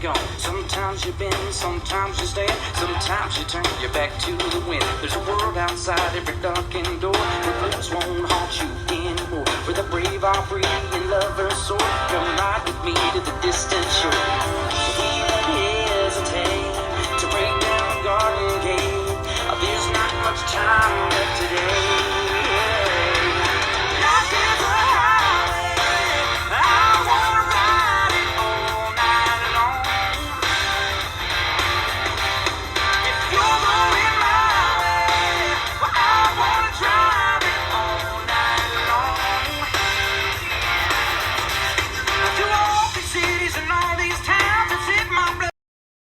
gone. Sometimes you bend, sometimes you stand, sometimes you turn your back to the wind. There's a world outside every darkened door where blues won't haunt you anymore. Where the brave are free and lovers soar. Come ride with me to the distant shore.